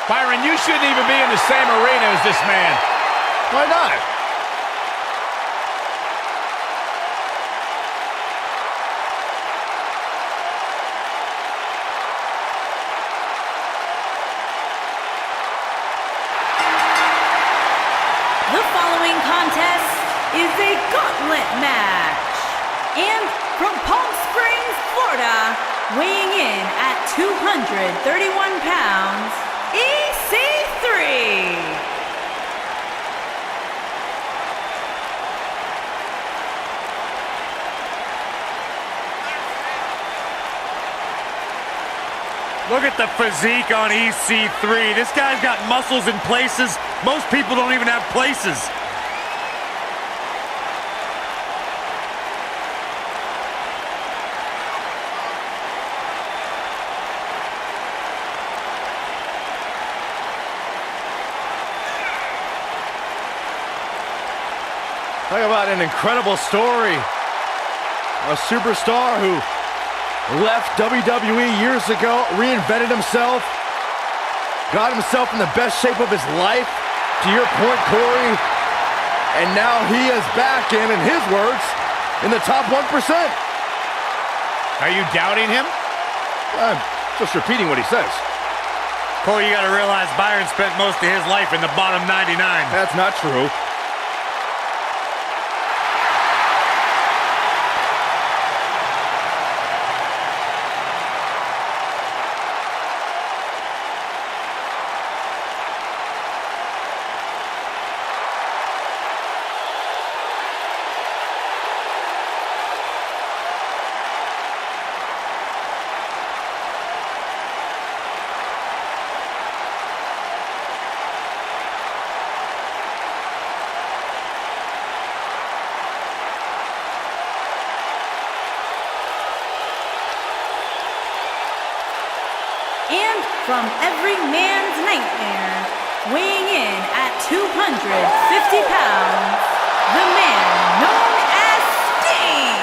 Byron, you shouldn't even be in the same arena as this man. Why not? The following contest is a gauntlet match. And from Palm Springs, Florida, weighing in at 231 pounds, Ec3. Look at the physique on Ec3. This guy's got muscles in places most people don't even have places. Talk about an incredible story. A superstar who left WWE years ago, reinvented himself, got himself in the best shape of his life, to your point, Corey, and now he is back in his words, in the top 1%. Are you doubting him? I'm just repeating what he says. Corey, you gotta realize Byron spent most of his life in the bottom 99. That's not true. And from every man's nightmare, weighing in at 250 pounds, the man known as Sting.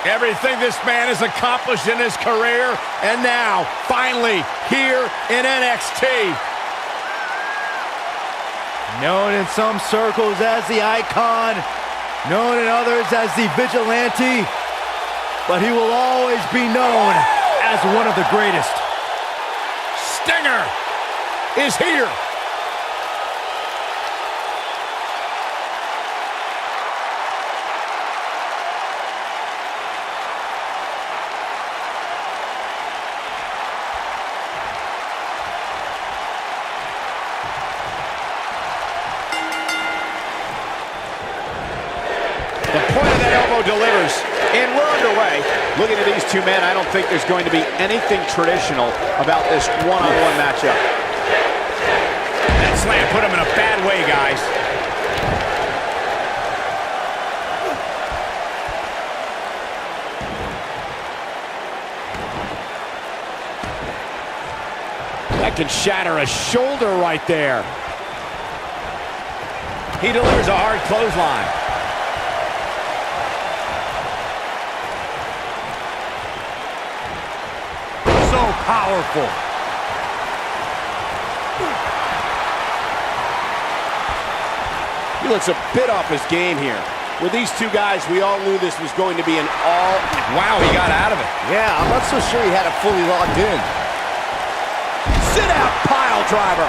Everything this man has accomplished in his career, and now, finally, here in NXT. Known in some circles as the Icon, known in others as the Vigilante, but he will always be known as one of the greatest. Stinger is here. The point of that elbow delivers, and we're underway. Looking at these two men, I don't think there's going to be anything traditional about this one-on-one matchup. That slam put him in a bad way, guys. That can shatter a shoulder right there. He delivers a hard clothesline. So powerful. He looks a bit off his game here. With these two guys, we all knew this was going to be an all... Wow, he got out of it. Yeah, I'm not so sure he had it fully locked in. Sit-out pile driver.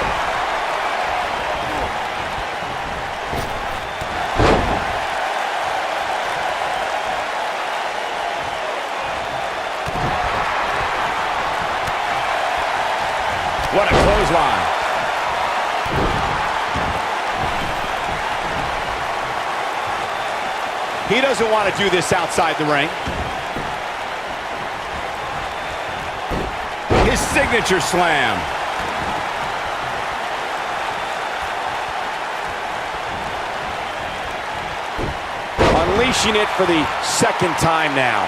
What a clothesline. He doesn't want to do this outside the ring. His signature slam. unleashing it for the second time now.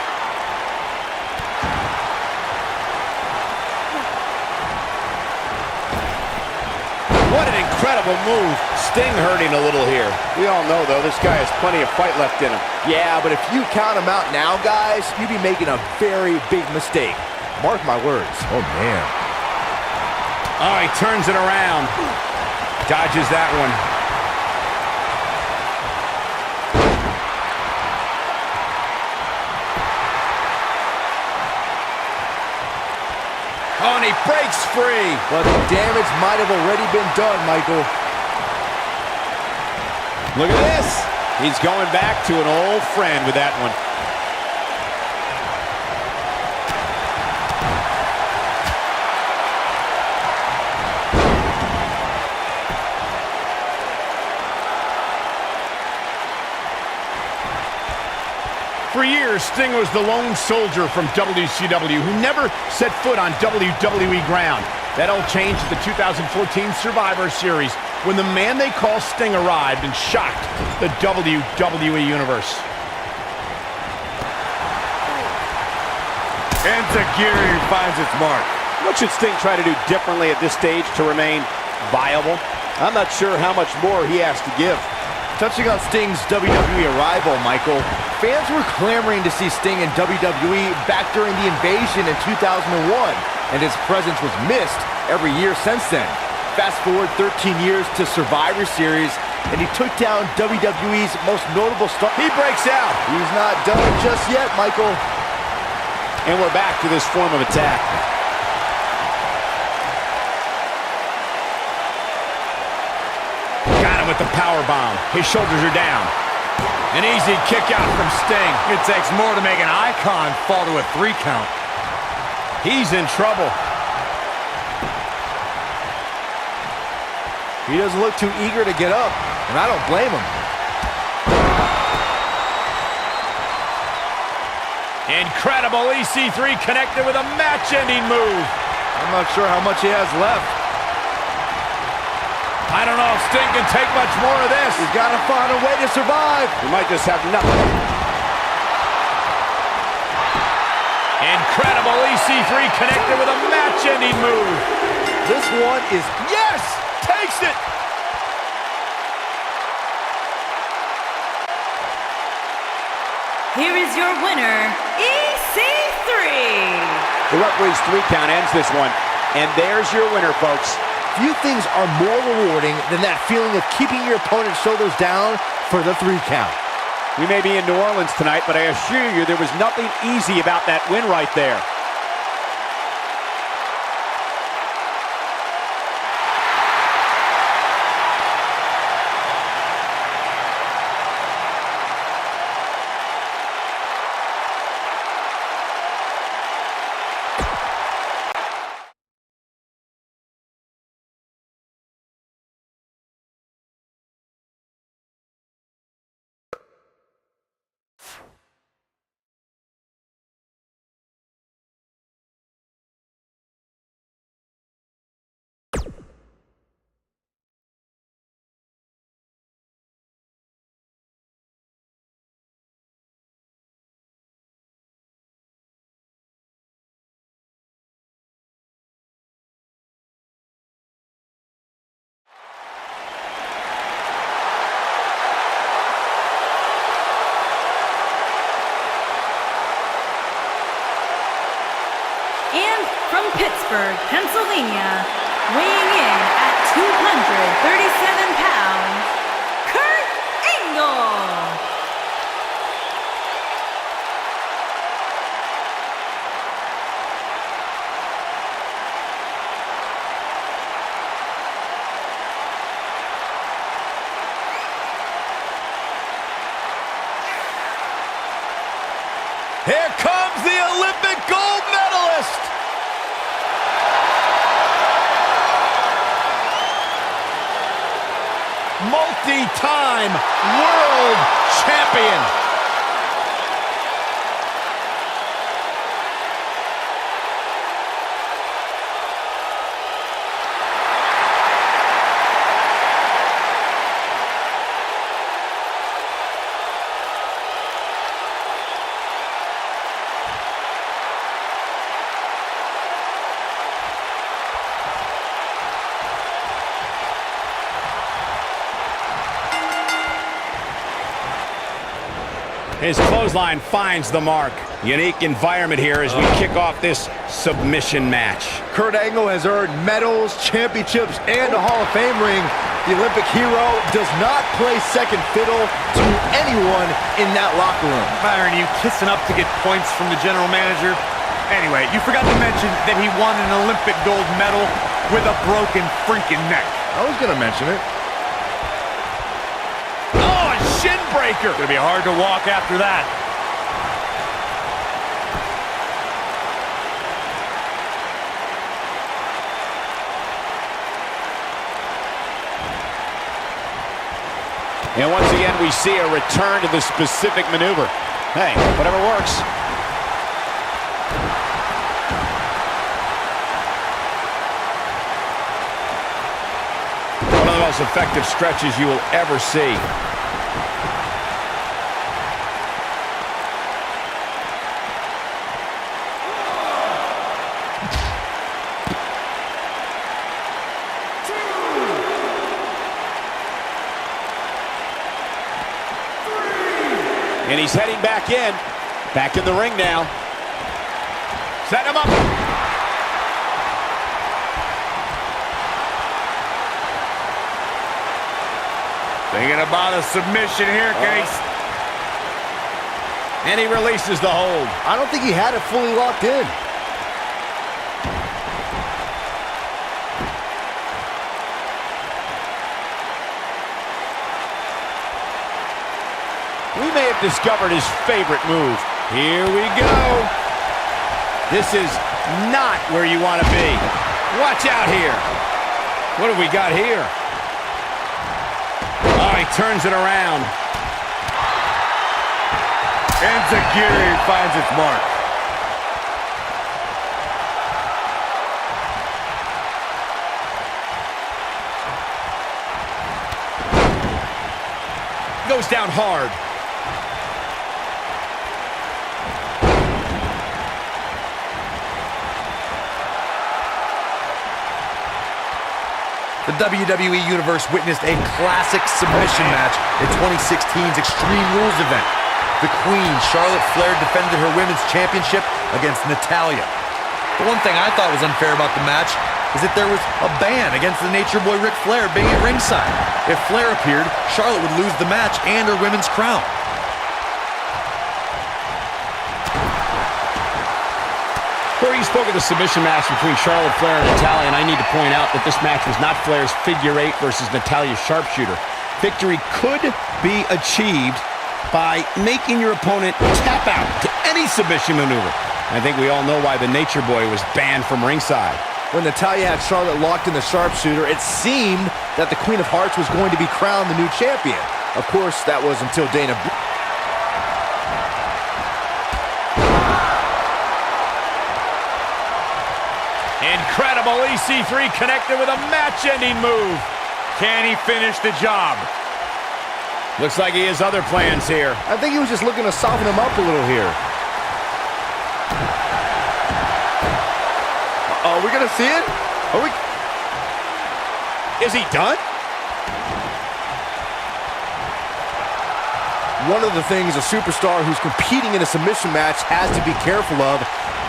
What an incredible move. Sting hurting a little here. We all know, though, this guy has plenty of fight left in him. Yeah, but if you count him out now, guys, you'd be making a very big mistake. Mark my words. Oh, man. Oh, he turns it around. Dodges that one. Oh, and he breaks free. But the damage might have already been done, Michael. Look at this. He's going back to an old friend with that one. For years, Sting was the lone soldier from WCW who never set foot on WWE ground. That all changed at the 2014 Survivor Series when the man they call Sting arrived and shocked the WWE Universe. And Tajiri finds its mark. What should Sting try to do differently at this stage to remain viable? I'm not sure how much more he has to give. Touching on Sting's WWE arrival, Michael, fans were clamoring to see Sting in WWE back during the invasion in 2001, and his presence was missed every year since then. Fast forward 13 years to Survivor Series, and he took down WWE's most notable star. He breaks out. He's not done just yet, Michael. And we're back to this form of attack. Got him with the power bomb. His shoulders are down. An easy kick out from Sting. It takes more to make an icon fall to a 3 count. He's in trouble. He doesn't look too eager to get up, and I don't blame him. Incredible. EC3 connected with a match-ending move. I'm not sure how much he has left. I don't know if Sting can take much more of this. He's got to find a way to survive. He might just have nothing. Incredible. EC3 connected with a match-ending move. This one is, yes, takes it. Here is your winner, EC3. The referee's 3 count ends this one. And there's your winner, folks. Few things are more rewarding than that feeling of keeping your opponent's shoulders down for the 3 count. We may be in New Orleans tonight, but I assure you there was nothing easy about that win right there. And from Pittsburgh, Pennsylvania, weighing in at 237 pounds, Kurt Angle. Here comes the Olympic gold medalist. Multi-time world champion. His clothesline finds the mark. Unique environment here as we kick off this submission match. Kurt Angle has earned medals, championships, and a Hall of Fame ring. The Olympic hero does not play second fiddle to anyone in that locker room. Byron, you kissing up to get points from the general manager? Anyway, you forgot to mention that he won an Olympic gold medal with a broken freaking neck. I was going to mention it. Oh, a shin breaker. It's going to be hard to walk after that. And once again, we see a return to the specific maneuver. Hey, whatever works. One of the most effective stretches you will ever see. And he's heading back in the ring now. Set him up. Thinking about a submission here, Case. And he releases the hold. I don't think he had it fully locked in. We may have discovered his favorite move. Here we go. This is not where you want to be. Watch out here. What have we got here? Oh, he turns it around. And Zagiri finds its mark. Goes down hard. The WWE Universe witnessed a classic submission match at 2016's Extreme Rules event. The Queen, Charlotte Flair, defended her Women's Championship against Natalya. The one thing I thought was unfair about the match is that there was a ban against the Nature Boy Ric Flair being at ringside. If Flair appeared, Charlotte would lose the match and her women's crown. Corey, you spoke of the submission match between Charlotte Flair and Natalya, and I need to point out that this match was not Flair's figure eight versus Natalya's sharpshooter. Victory could be achieved by making your opponent tap out to any submission maneuver. I think we all know why the Nature Boy was banned from ringside. When Natalya had Charlotte locked in the sharpshooter, it seemed that the Queen of Hearts was going to be crowned the new champion. Of course, that was until Dana... Incredible. EC3 connected with a match-ending move. Can he finish the job? Looks like he has other plans here. I think he was just looking to soften him up a little here. Are we gonna see it? Are we? Is he done? One of the things a superstar who's competing in a submission match has to be careful of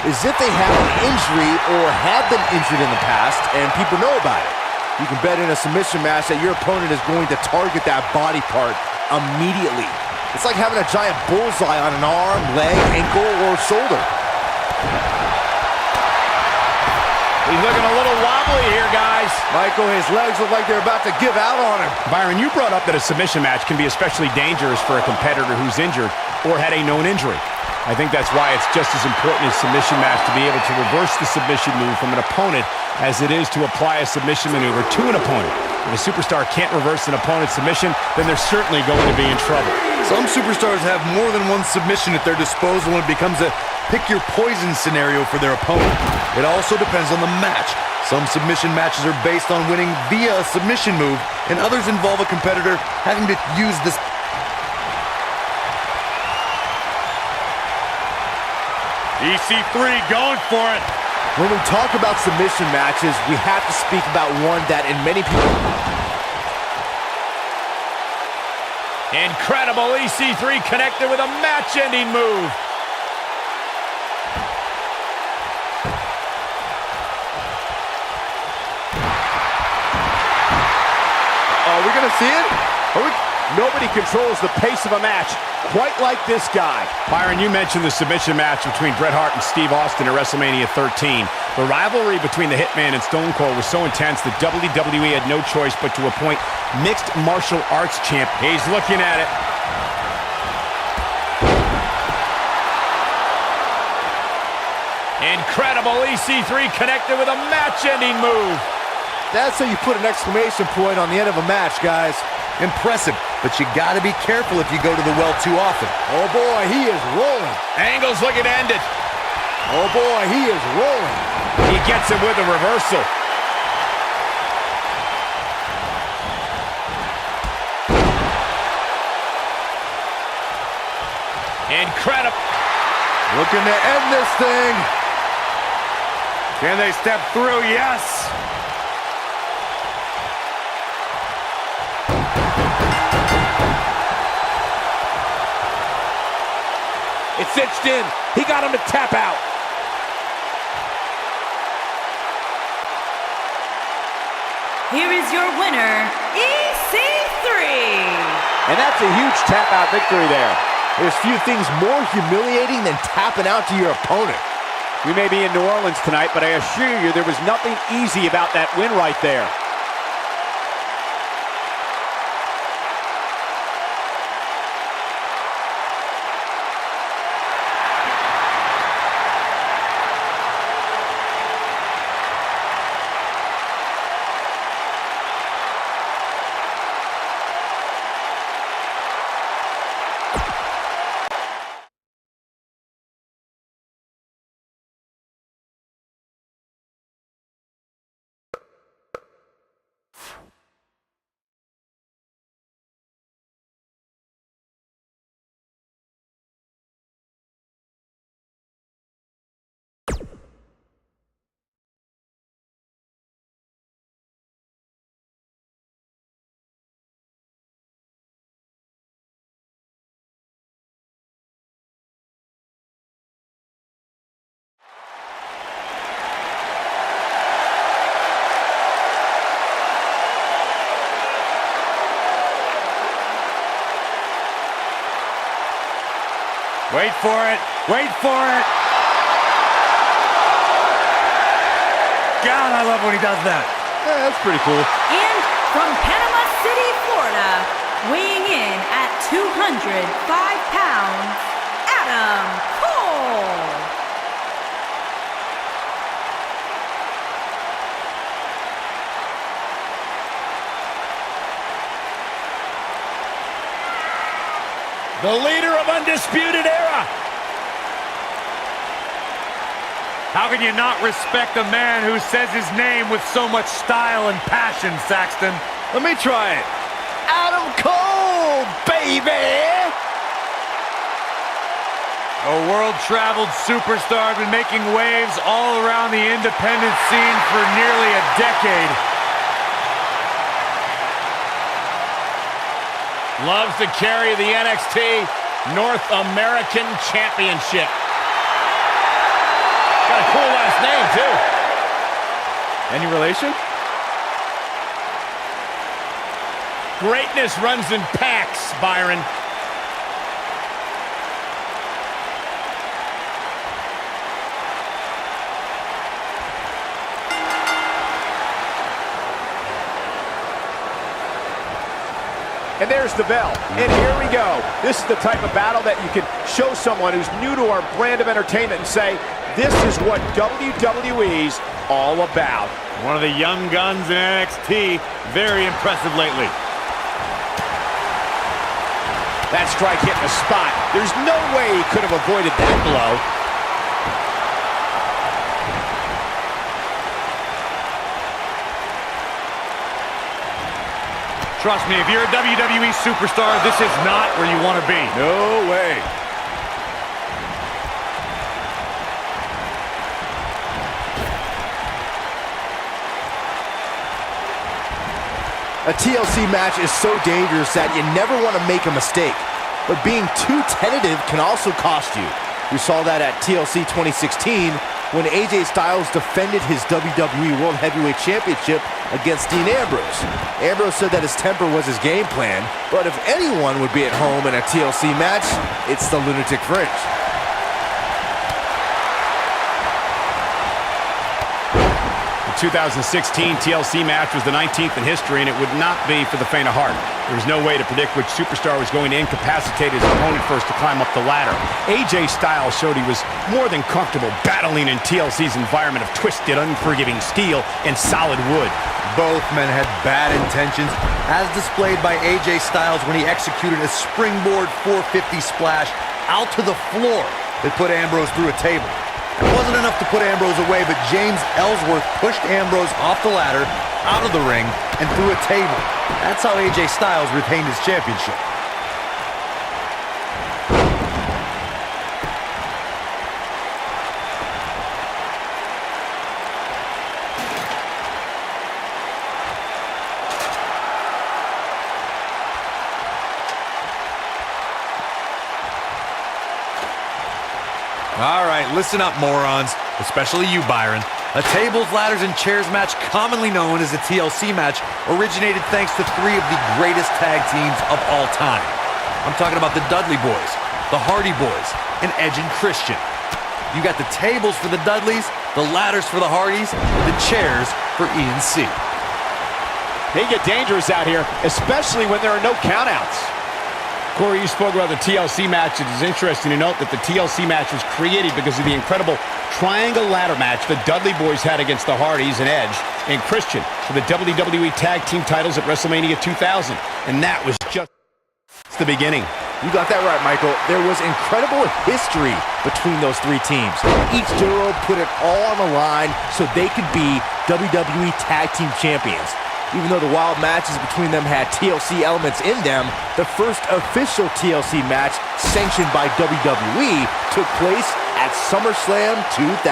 is if they have an injury or have been injured in the past and people know about it. You can bet in a submission match that your opponent is going to target that body part immediately. It's like having a giant bullseye on an arm, leg, ankle, or shoulder. He's looking a little wobbly here, guys. Michael, his legs look like they're about to give out on him. Byron, you brought up that a submission match can be especially dangerous for a competitor who's injured or had a known injury. I think that's why it's just as important in a submission match to be able to reverse the submission move from an opponent as it is to apply a submission maneuver to an opponent. If a superstar can't reverse an opponent's submission, then they're certainly going to be in trouble. Some superstars have more than one submission at their disposal and it becomes a pick-your-poison scenario for their opponent. It also depends on the match. Some submission matches are based on winning via a submission move, and others involve a competitor having to use this. EC3 going for it. When we talk about submission matches, we have to speak about one that in many people... Incredible. EC3 connected with a match-ending move. Are we gonna see it? Nobody controls the pace of a match quite like this guy. Byron, you mentioned the submission match between Bret Hart and Steve Austin at WrestleMania 13. The rivalry between the Hitman and Stone Cold was so intense that WWE had no choice but to appoint mixed martial arts champ. He's looking at it. Incredible. EC3 connected with a match-ending move. That's how you put an exclamation point on the end of a match, guys. Impressive, but you gotta be careful if you go to the well too often. Oh boy, he is rolling. Angle's looking to end it. Oh boy, he is rolling. He gets it with a reversal. Incredible. Looking to end this thing. Can they step through? Yes. It's cinched in. He got him to tap out. Here is your winner, EC3. And that's a huge tap-out victory there. There's few things more humiliating than tapping out to your opponent. We may be in New Orleans tonight, but I assure you there was nothing easy about that win right there. Wait for it. Wait for it. God, I love when he does that. Yeah, that's pretty cool. And from Panama City, Florida, weighing in at 205 pounds, Adam Cole. The leader of Undisputed Era. How can you not respect a man who says his name with so much style and passion, Saxton? Let me try it. Adam Cole, baby! A world-traveled superstar, been making waves all around the independent scene for nearly a decade. Loves to carry the NXT North American Championship. Got a cool last name, too. Any relation? Greatness runs in packs, Byron. And there's the bell. And here we go. This is the type of battle that you can show someone who's new to our brand of entertainment and say, this is what WWE's all about. One of the young guns in NXT, very impressive lately. That strike hit the spot. There's no way he could have avoided that blow. Trust me, if you're a WWE superstar, this is not where you want to be. No way. A TLC match is so dangerous that you never want to make a mistake. But being too tentative can also cost you. We saw that at TLC 2016 when AJ Styles defended his WWE World Heavyweight Championship against Dean Ambrose. Ambrose said that his temper was his game plan, but if anyone would be at home in a TLC match, it's the Lunatic Fringe. The 2016 TLC match was the 19th in history, and it would not be for the faint of heart. There was no way to predict which superstar was going to incapacitate his opponent first to climb up the ladder. AJ Styles showed he was more than comfortable battling in TLC's environment of twisted, unforgiving steel and solid wood. Both men had bad intentions, as displayed by AJ Styles when he executed a springboard 450 splash out to the floor that put Ambrose through a table. It wasn't enough to put Ambrose away, but James Ellsworth pushed Ambrose off the ladder, out of the ring, and through a table. That's how AJ Styles retained his championship. All right, listen up, morons. Especially you, Byron. A tables, ladders, and chairs match, commonly known as a TLC match, originated thanks to three of the greatest tag teams of all time. I'm talking about the Dudley Boys, the Hardy Boys, and Edge and Christian. You got the tables for the Dudleys, the ladders for the Hardys, and the chairs for E&C. They get dangerous out here, especially when there are no countouts. Corey, you spoke about the TLC match. It is interesting to note that the TLC match was created because of the incredible triangle ladder match the Dudley Boys had against the Hardys and Edge and Christian for the WWE Tag Team titles at WrestleMania 2000. And that was just the beginning. You got that right, Michael. There was incredible history between those three teams. Each duo put it all on the line so they could be WWE Tag Team Champions. Even though the wild matches between them had TLC elements in them, the first official TLC match sanctioned by WWE took place at SummerSlam 2000.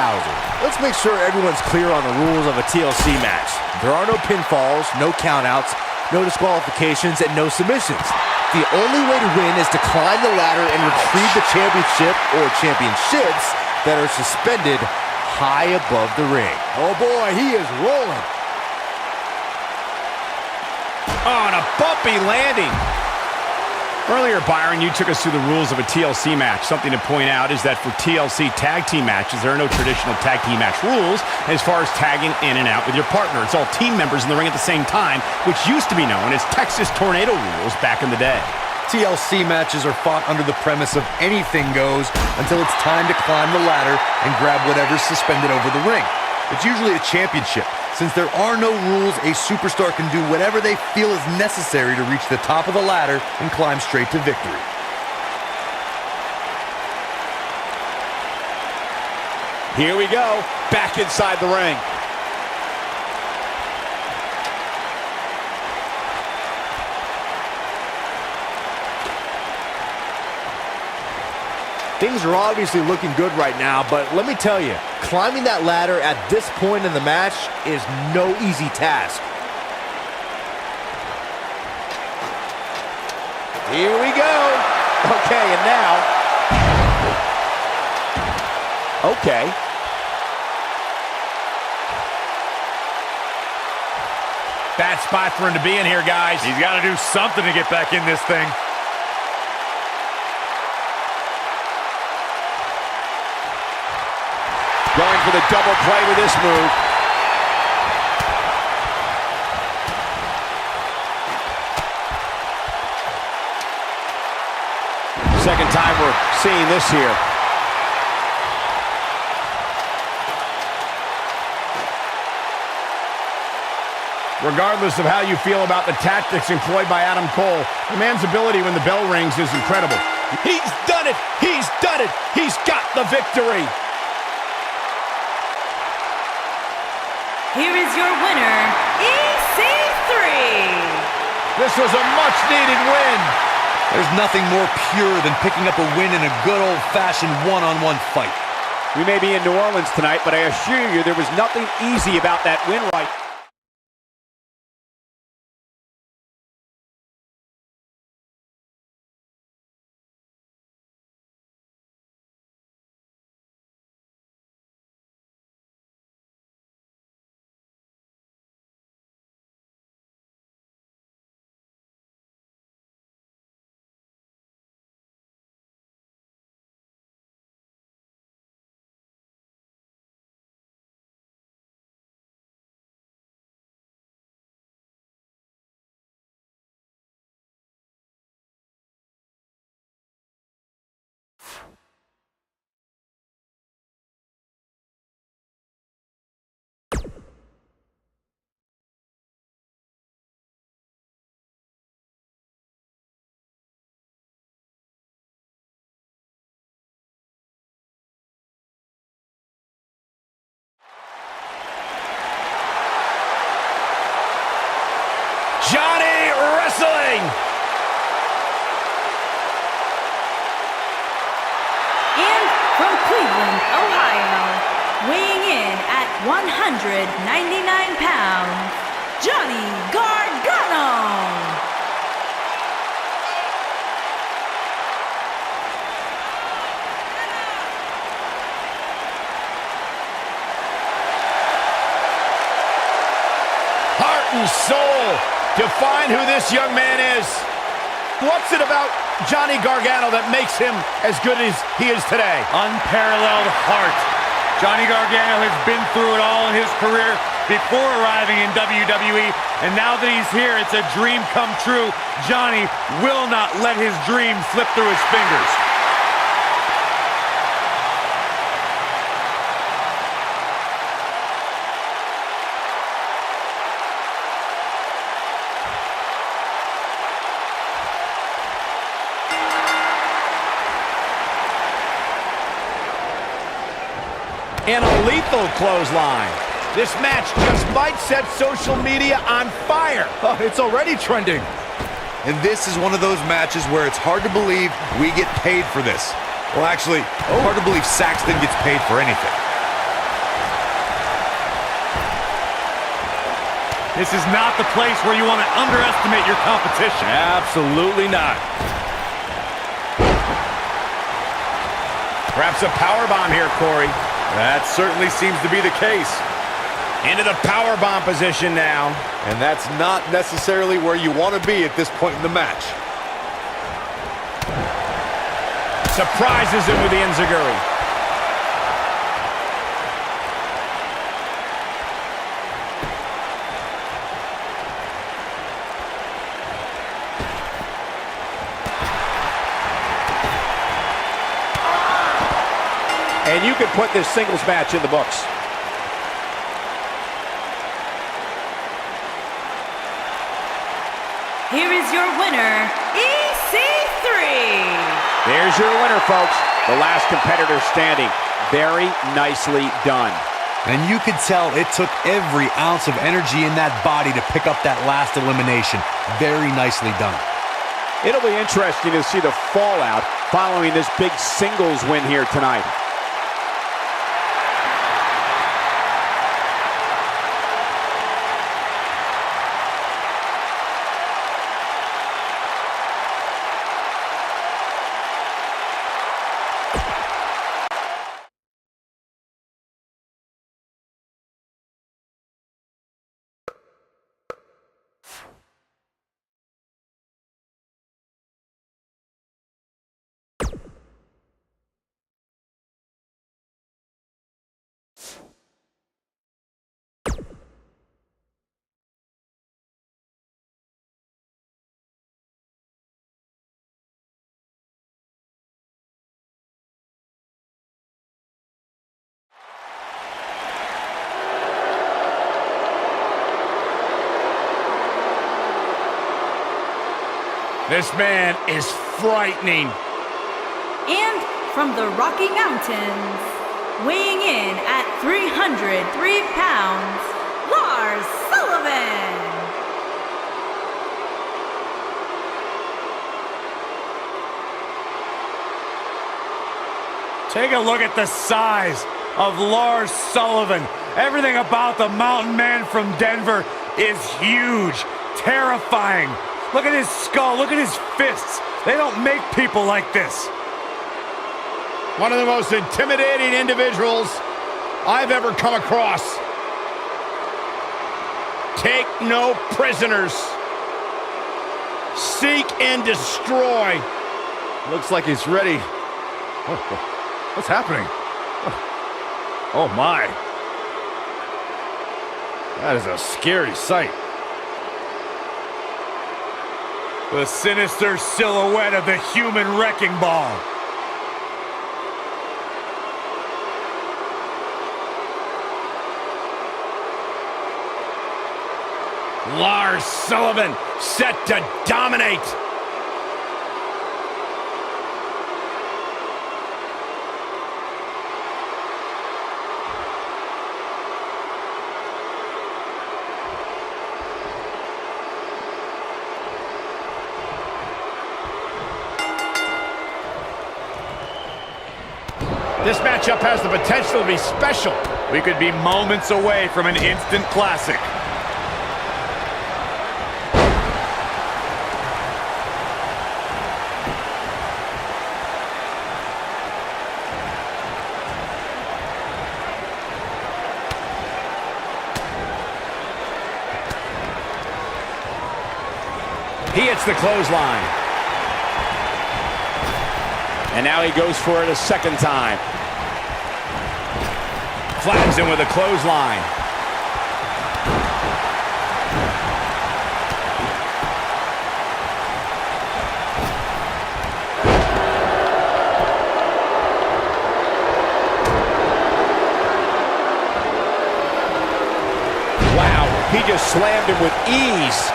Let's make sure everyone's clear on the rules of a TLC match. There are no pinfalls, no countouts, no disqualifications, and no submissions. The only way to win is to climb the ladder and retrieve the championship or championships that are suspended high above the ring. Oh boy, he is rolling. Oh, and a bumpy landing. Earlier, Byron, you took us through the rules of a TLC match. Something to point out is that for TLC tag team matches, there are no traditional tag team match rules as far as tagging in and out with your partner. It's all team members in the ring at the same time, which used to be known as Texas Tornado rules back in the day. TLC matches are fought under the premise of anything goes until it's time to climb the ladder and grab whatever's suspended over the ring. It's usually a championship. Since there are no rules, a superstar can do whatever they feel is necessary to reach the top of the ladder and climb straight to victory. Here we go, back inside the ring. Things are obviously looking good right now, but let me tell you, climbing that ladder at this point in the match is no easy task. Here we go. Okay, and now. Okay. Bad spot for him to be in here, guys. He's got to do something to get back in this thing. Going for the double play with this move. Second time we're seeing this here. Regardless of how you feel about the tactics employed by Adam Cole, the man's ability when the bell rings is incredible. He's done it! He's done it! He's got the victory! Here is your winner, Ec3. This was a much-needed win. There's nothing more pure than picking up a win in a good old-fashioned one-on-one fight. We may be in New Orleans tonight, but I assure you there was nothing easy about that win right Johnny Wrestling. And from Cleveland, Ohio, weighing in at 199 pounds, Johnny Gargano. Heart and soul to find who this young man is. What's it about Johnny Gargano that makes him as good as he is today? Unparalleled heart. Johnny Gargano has been through it all in his career before arriving in WWE, and now that he's here, it's a dream come true. Johnny will not let his dream slip through his fingers. And a lethal clothesline. This match just might set social media on fire. Oh, it's already trending. And this is one of those matches where it's hard to believe we get paid for this. Well, actually, hard to believe Saxton gets paid for anything. This is not the place where you want to underestimate your competition. Absolutely not. Perhaps a powerbomb here, Corey. That certainly seems to be the case. Into the powerbomb position now. And that's not necessarily where you want to be at this point in the match. Surprises him with the enziguri. And you can put this singles match in the books. Here is your winner, Ec3. There's your winner, folks. The last competitor standing. Very nicely done. And you could tell it took every ounce of energy in that body to pick up that last elimination. Very nicely done. It'll be interesting to see the fallout following this big singles win here tonight. This man is frightening. And from the Rocky Mountains, weighing in at 303 pounds, Lars Sullivan. Take a look at the size of Lars Sullivan. Everything about the mountain man from Denver is huge, terrifying. Look at his skull, look at his fists. They don't make people like this. One of the most intimidating individuals I've ever come across. Take no prisoners. Seek and destroy. Looks like he's ready. What's happening? Oh my. That is a scary sight. The sinister silhouette of the human wrecking ball. Lars Sullivan set to dominate. This matchup has the potential to be special. We could be moments away from an instant classic. He hits the clothesline. And now he goes for it a second time. Flattens him with a clothesline. Wow, he just slammed him with ease.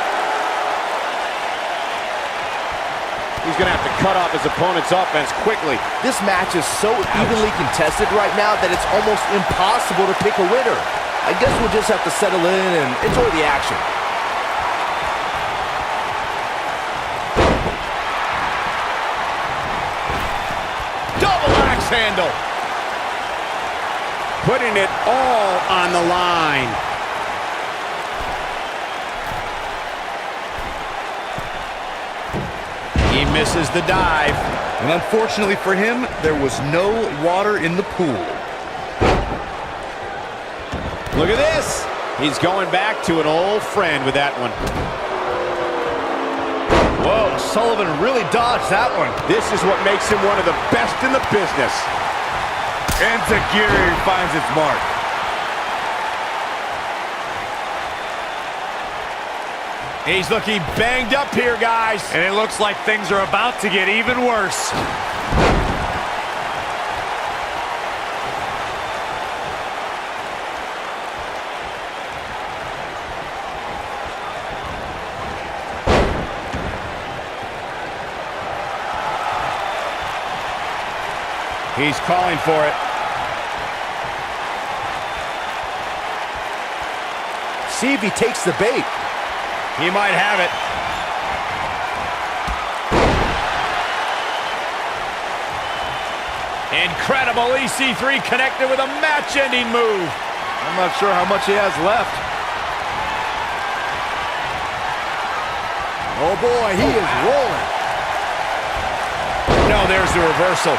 He's going to have to cut off his opponent's offense quickly. This match is so evenly contested right now that it's almost impossible to pick a winner. I guess we'll just have to settle in and enjoy the action. Double axe handle. Putting it all on the line. He misses the dive. And unfortunately for him, there was no water in the pool. Look at this. He's going back to an old friend with that one. Whoa, Sullivan really dodged that one. This is what makes him one of the best in the business. And Takiri finds its mark. He's looking banged up here, guys. And it looks like things are about to get even worse. He's calling for it. See if he takes the bait. He might have it. Incredible. EC3 connected with a match-ending move. I'm not sure how much he has left. Oh boy, he is rolling. No, there's the reversal.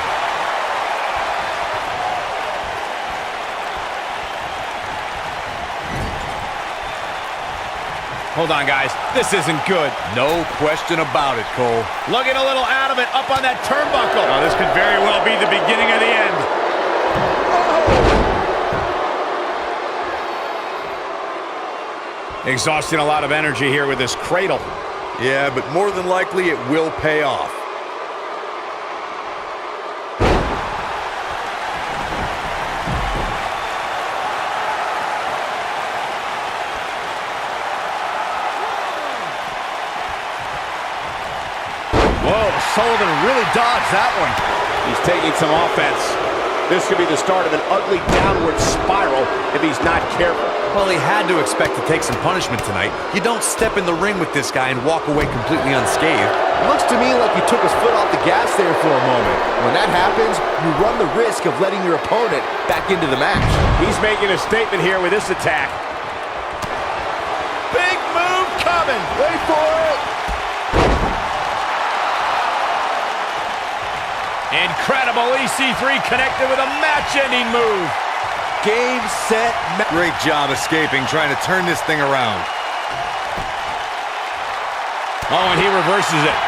Hold on, guys. This isn't good. No question about it, Cole. Looking a little out of it, up on that turnbuckle. Now, this could very well be the beginning of the end. Oh. Exhausting a lot of energy here with this cradle. Yeah, but more than likely it will pay off. Whoa, Sullivan really dodged that one. He's taking some offense. This could be the start of an ugly downward spiral if he's not careful. Well, he had to expect to take some punishment tonight. You don't step in the ring with this guy and walk away completely unscathed. It looks to me like he took his foot off the gas there for a moment. When that happens, you run the risk of letting your opponent back into the match. He's making a statement here with this attack. Big move coming. Wait for it. Incredible. EC3 connected with a match-ending move. Game, set, match. Great job escaping, trying to turn this thing around. Oh, and he reverses it.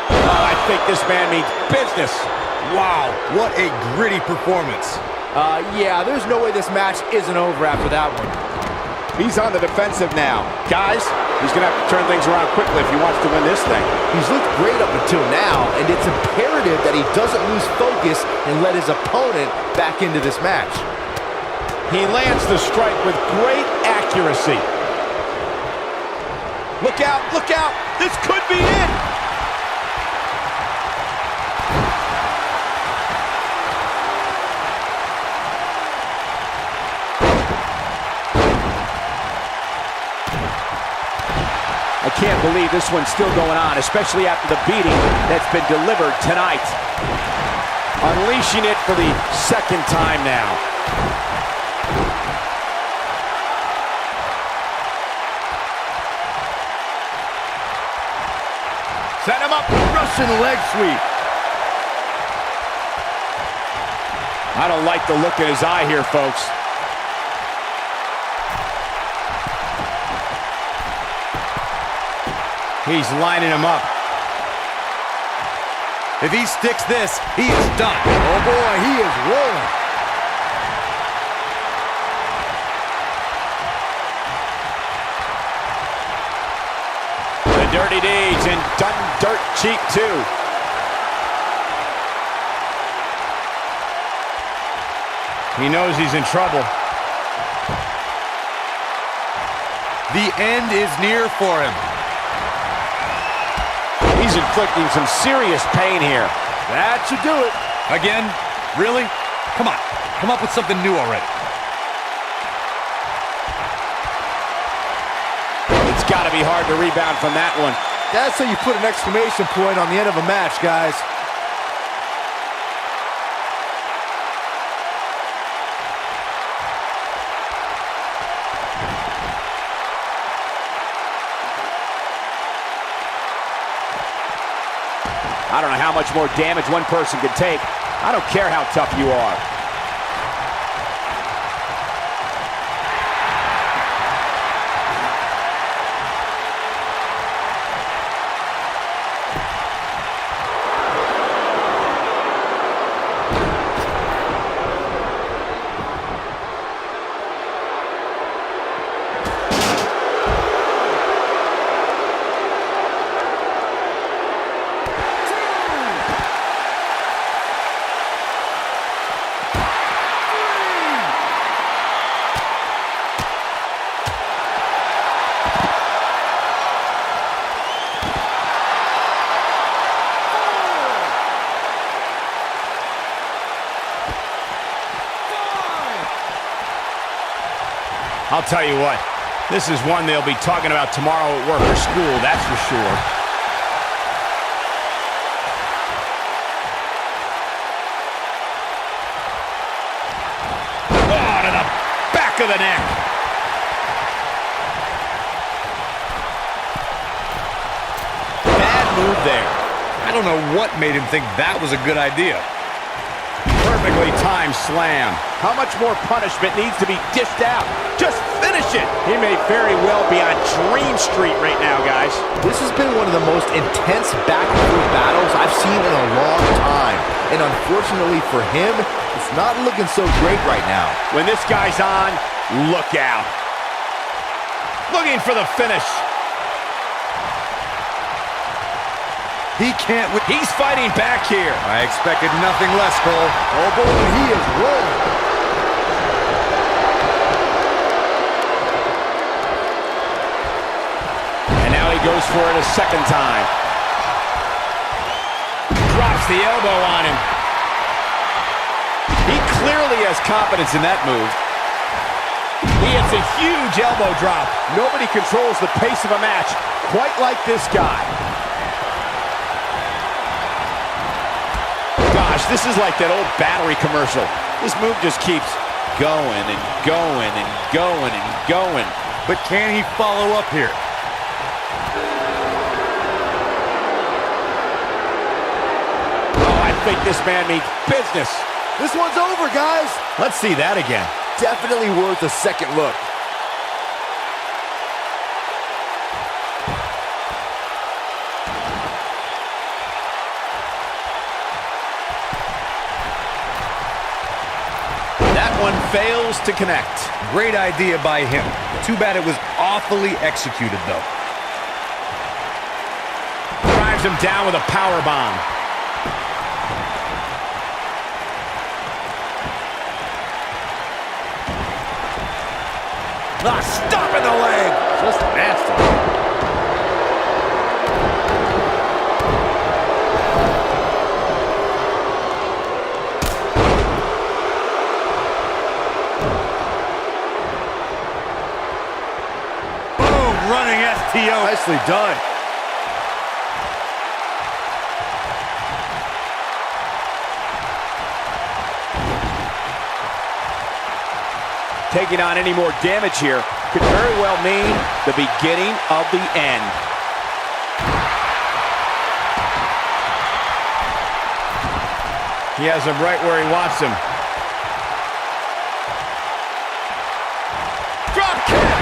Oh, I think this man means business. Wow, what a gritty performance. Yeah, there's no way this match isn't over after that one. He's on the defensive now. Guys, he's going to have to turn things around quickly if he wants to win this thing. He's looked great up until now, and it's imperative that he doesn't lose focus and let his opponent back into this match. He lands the strike with great accuracy. Look out, look out. This could be it. I can't believe this one's still going on, especially after the beating that's been delivered tonight. Unleashing it for the second time now. Set him up, Russian leg sweep. I don't like the look in his eye here, folks. He's lining him up. If he sticks this, he is done. Oh boy, he is rolling. The dirty deeds, and done dirt cheap too. He knows he's in trouble. The end is near for him. He's inflicting some serious pain here. That should do it. Again? Really? Come on. Come up with something new already. It's got to be hard to rebound from that one. That's how you put an exclamation point on the end of a match, guys. I don't know how much more damage one person can take. I don't care how tough you are. I'll tell you what, this is one they'll be talking about tomorrow at work or school, that's for sure. Oh, to the back of the neck. Bad move there. I don't know what made him think that was a good idea. Perfectly timed slam. How much more punishment needs to be dished out? Just finish it! He may very well be on Dream Street right now, guys. This has been one of the most intense back-and-forth battles I've seen in a long time. And unfortunately for him, it's not looking so great right now. When this guy's on, look out. Looking for the finish. He can't win. He's fighting back here. I expected nothing less, Cole. Oh boy, he is rolling. And now he goes for it a second time. Drops the elbow on him. He clearly has confidence in that move. He hits a huge elbow drop. Nobody controls the pace of a match quite like this guy. Gosh, this is like that old battery commercial. This move just keeps going and going and going and going. But can he follow up here? Oh, I think this man means business. This one's over, guys. Let's see that again. Definitely worth a second look. That one fails to connect. Great idea by him. Too bad it was awfully executed, though. Drives him down with a power bomb. Stop in the leg. Just nasty. Boom, running STO Nicely done. Taking on any more damage here could very well mean the beginning of the end. He has him right where he wants him. Drop kick!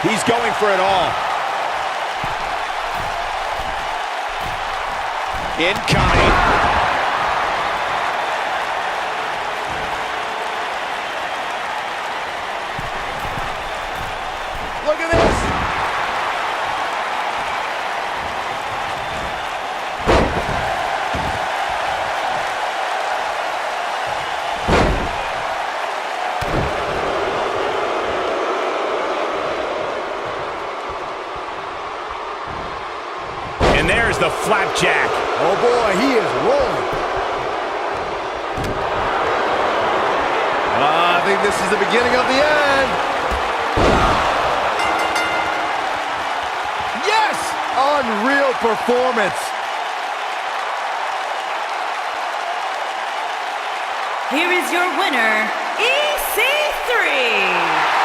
He's going for it all. Incoming. Look at this! And there's the flapjack. Oh boy, he is rolling. I think this is the beginning of the end. Yes! Unreal performance. Here is your winner, Ec3.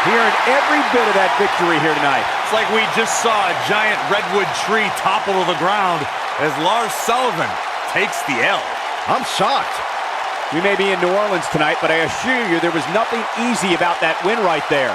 He earned every bit of that victory here tonight. It's like we just saw a giant redwood tree topple to the ground as Lars Sullivan takes the L. I'm shocked. We may be in New Orleans tonight, but I assure you there was nothing easy about that win right there.